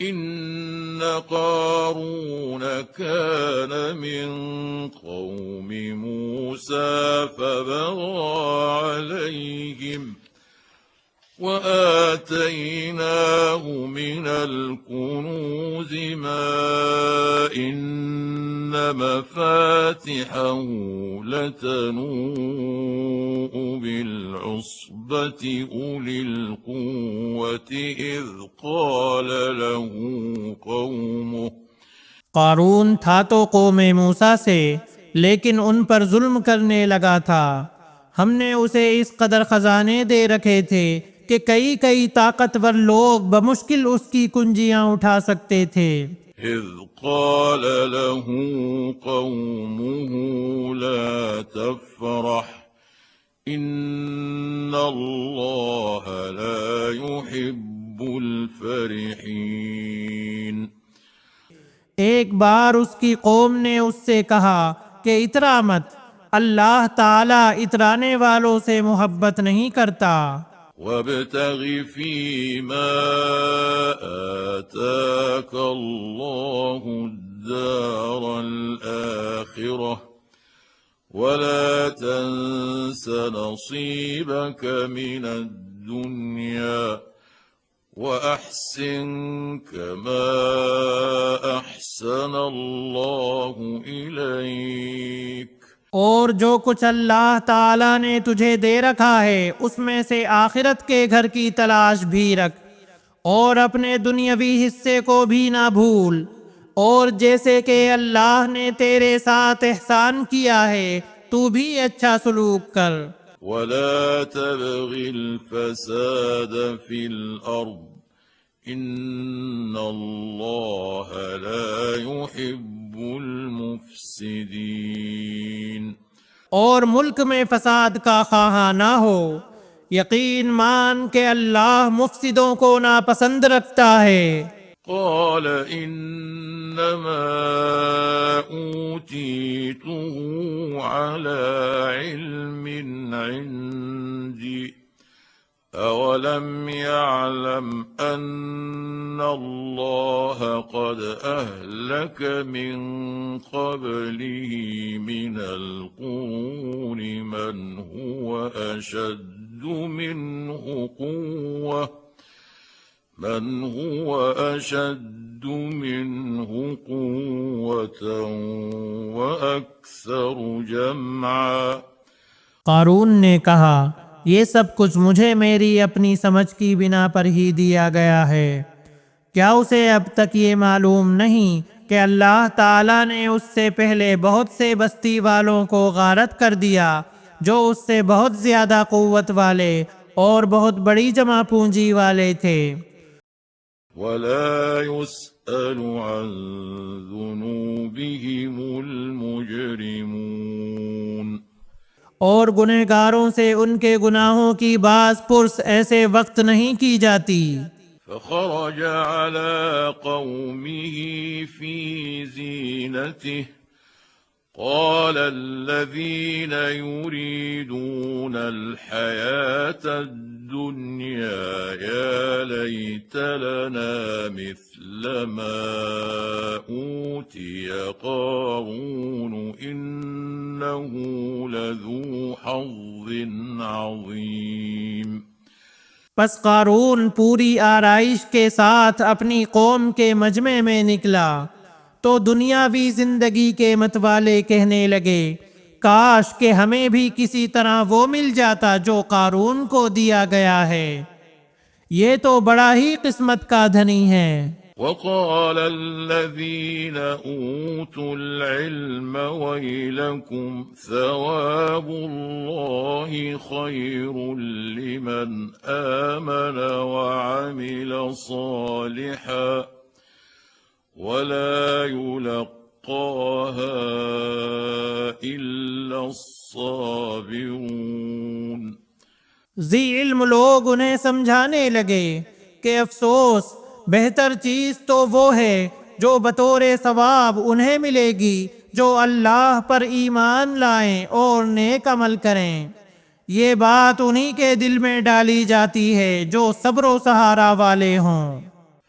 إن قارون كان من قوم موسى فبغى عليهم وآتيناه من الكنوز ما إن مفاتحه لتنوء بالعصبة أولي القوة إذ قال له قومه क़ारून था तो कौम मूसा से, लेकिन उन पर जुल्म करने लगा था। हमने उसे इस कदर खजाने दे रखे थे कि कई कई ताकतवर लोग बमुश्किल उसकी कुंजियां उठा सकते थे। إذ قال له قومه لا تفرح إن الله لا يحب الفرحين। एक बार उसकी कौम ने उससे कहा कि इतरा मत, अल्लाह ताला इतराने वालों से मोहब्बत नहीं करता। وابتغ فيما آتاك الله الدار الآخرة ولا تنس نصيبك من الدنيا وأحسن كما أحسن الله إليك। और जो कुछ अल्लाह ताला ने तुझे दे रखा है उसमें से आखिरत के घर की तलाश भी रख, और अपने दुनियावी हिस्से को भी ना भूल, और जैसे कि अल्लाह ने तेरे साथ एहसान किया है तू भी अच्छा सलूक कर। ولا تبغ الفساد في الأرض إن الله لا يحب المفسدين। और मुल्क में फसाद का ख्वाहा ना हो, यकीन मान के अल्लाह मुफसिदों को नापसंद रखता है। قال إنما أوتيته على علم عندي أولم يعلم أن الله قد أهلك من قبله من القرون من هو أشد منه قوة وأكثر جمعا। क़ारून ने कहा, ये सब कुछ मुझे मेरी अपनी समझ की बिना पर ही दिया गया है। क्या उसे अब तक ये मालूम नहीं कि अल्लाह ताला ने उससे पहले बहुत से बस्ती वालों को गारत कर दिया जो उससे बहुत ज्यादा कुव्वत वाले और बहुत बड़ी जमा पूंजी वाले थे। वला युस्अलु अन ज़ुनूबिहिम मुजरिमून। और गुनहगारों से उनके गुनाहों की बाज़ पुर्स ऐसे वक्त नहीं की जाती। फखरज अला कौमिही फी ज़ीनतिही क़ाल अल्लज़ीना युरीदून अल-हयात अद-दुन्या या लैत लना मिस्ल मा ऊतिय क़ारून इन्नहु लज़ू हज़्ज़िन अज़ीम। पस क़ारून पूरी आराइश के साथ अपनी कौम के मजमे में निकला तो दुनियावी जिंदगी के मतवाले कहने लगे, काश के हमें भी किसी तरह वो मिल जाता जो क़ारून को दिया गया है, ये तो बड़ा ही किस्मत का धनी है। वक़ाल अल्लज़ीना ऊतुल इल्म वैलकुम सवाबुल्लाहि खैरुल लिमन आमन वअमिल सालिहन वला युलक्काहा इल्ला अस्साबिरून। जी इल्म लोग उन्हें समझाने लगे कि अफसोस, बेहतर चीज तो वो है जो बतौर सवाब उन्हें मिलेगी जो अल्लाह पर ईमान लाएं और नेक अमल करें। ये बात उन्हीं के दिल में डाली जाती है जो सब्र व सहारा वाले हों।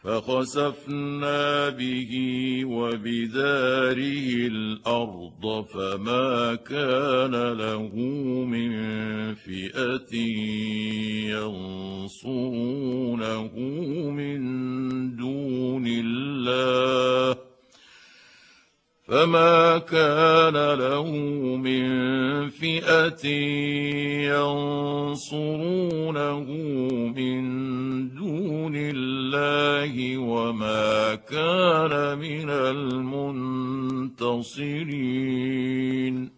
فخسفنا به وبداره الأرض فما كان له من فئة ينصرونه من دون الله فما كان له من فئة ينصرونه من دون الله وما كان من المنتصرين।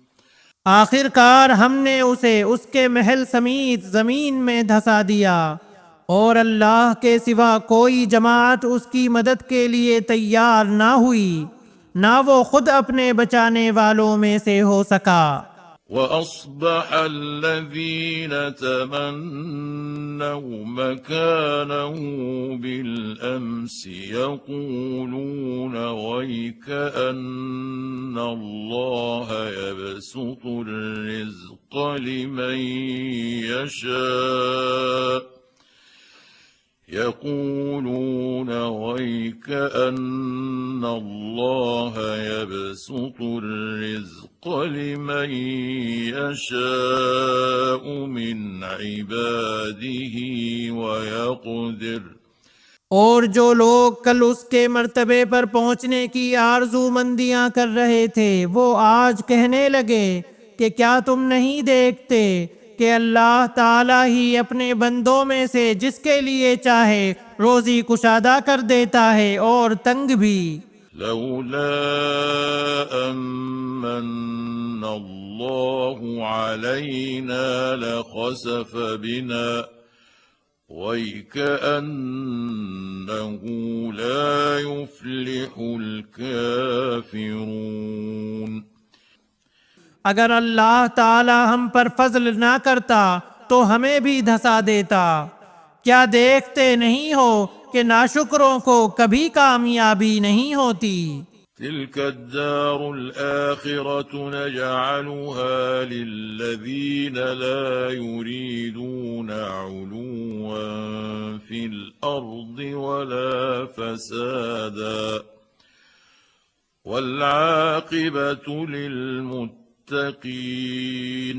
आखिरकार हमने उसे उसके महल समीत जमीन में धंसा दिया और अल्लाह के सिवा कोई जमात उसकी मदद के लिए तैयार ना हुई, ना वो खुद अपने बचाने वालों में से हो सका। وأصبح الذين تمنوا مكانه بالأمس يقولون ويك أن الله يبسط الرزق لمن يشاء يقولون ويك أن الله يبسط الرزق لمن يشاء من عباده ويقدر। और जो लोग कल उसके मर्तबे पर पहुंचने की आरज़ूमंदियां कर रहे थे वो आज कहने लगे कि क्या तुम नहीं देखते कि अल्लाह ताला ही अपने बंदों में से जिसके लिए चाहे रोजी कुशादा कर देता है और तंग भी। लौला अम्मन अल्लाहु अलैना लखसफ बिना वैकअन्नहु ला युफ्लिहुल काफिरून। अगर अल्लाह ताला हम पर फजल ना करता तो हमें भी धंसा देता। क्या देखते नहीं हो कि नाशुक्रों को कभी कामयाबी नहीं होती। तिल्क अद्दारुल आखिरतु नजअलुहा लिल्लज़ीन ला युरीदून उलुव्वन फिल अर्दि वला फसादा वल आक़िबतु लिल्मुत्तक़ीन।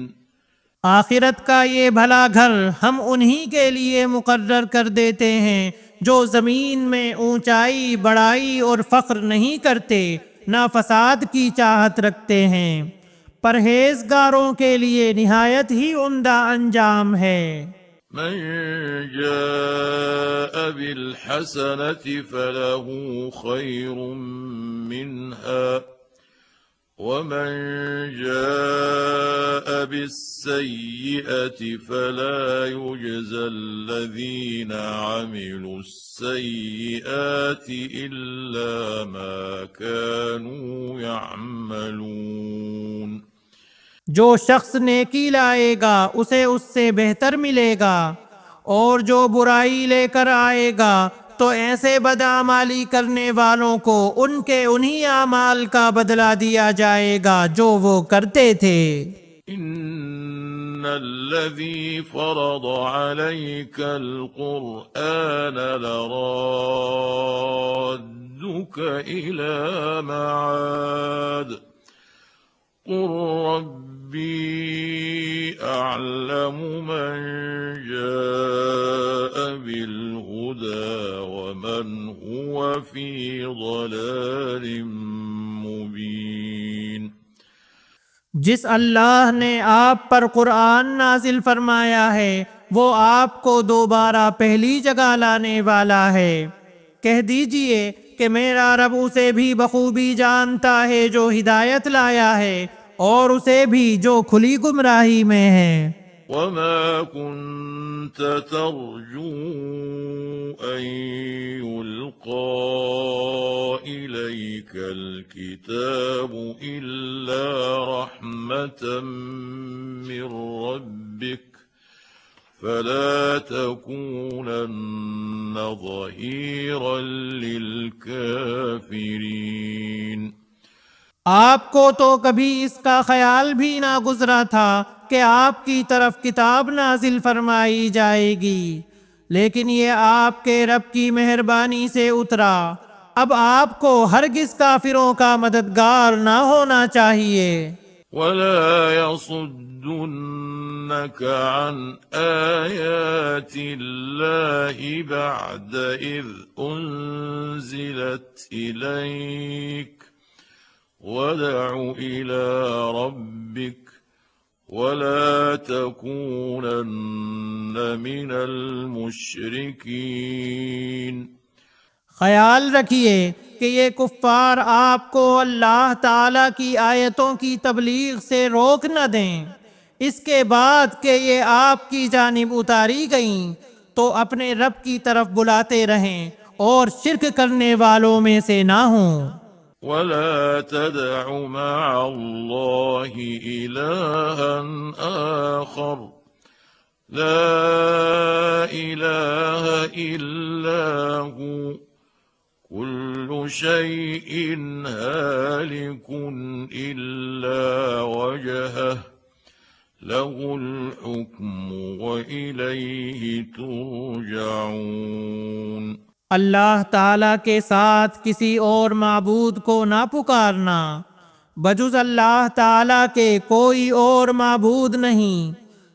आखिरत का ये भला घर हम उन्हीं के लिए मुकर्रर कर देते हैं जो ज़मीन में ऊंचाई बढ़ाई और फ़ख्र नहीं करते, ना फसाद की चाहत रखते हैं। परहेजगारों के लिए निहायत ही उम्दा अंजाम है। मन जाअ बिल हसनति फलहु खैरुम मिन्हा वमन जाअ बिस्सय्यिअति फला युज्ज़ल्लज़ीन अमिलुस्सय्यिआति इल्ला मा कानू यअमलून। जो शख्स नेकी लाएगा उसे उससे बेहतर मिलेगा और जो बुराई लेकर आएगा तो ऐसे बदआमाली करने वालों को उनके उन्हीं आमाल का बदला दिया जाएगा जो वो करते थे। इन्नल्लज़ी फ़रज़ अलैकल क़ुरआन लराद्दुक इला मआद क़ुल रब्बी अअलमु मन जाअ बिल हुदा वमन हुवा फ़ी ज़लालिम मुबीन। जिस अल्लाह ने आप पर कुरान नाजिल फरमाया है वो आपको दोबारा पहली जगह लाने वाला है। कह दीजिए कि मेरा रब उसे भी बखूबी जानता है जो हिदायत लाया है और उसे भी जो खुली गुमराही में है। वमा कुन्त तर्जू अन युल्क़ा इलैकल किताबु इल्ला रहमतम मिर रब्बिक फला तकूनन्न ज़हीरन लिलकाफिरीन। आपको तो कभी इसका ख्याल भी ना गुजरा था कि आपकी तरफ किताब नाजिल फरमाई जाएगी लेकिन ये आपके रब की मेहरबानी से उतरा। अब आपको हरगिज काफिरों का मददगार ना होना चाहिए। ولا يصدنك عن آيات الله بعد إذ أنزلت إليك وادع إلى ربك ولا تكونن من المشركين। ख्याल रखिए कि ये कुफ्फार आपको अल्लाह ताला की आयतों की तबलीग से रोक न दें। इसके बाद कि ये आपकी जानिब उतारी गईं तो अपने रब की तरफ बुलाते रहें और शिर्क करने वालों में से ना हों। ولا تدع مع الله إلها آخر لا إله إلا هو كل شيء هالك إلا وجهه له الحكم وإليه ترجعون। अल्लाह ताला के साथ किसी और माबूद को ना पुकारना। बजुज़ अल्लाह ताला के कोई और माबूद नहीं।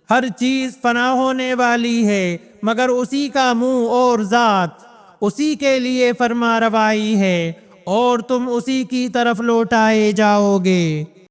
हर चीज फना होने वाली है मगर उसी का मुंह और जात। उसी के लिए फरमा रवाई है और तुम उसी की तरफ लौटाए जाओगे।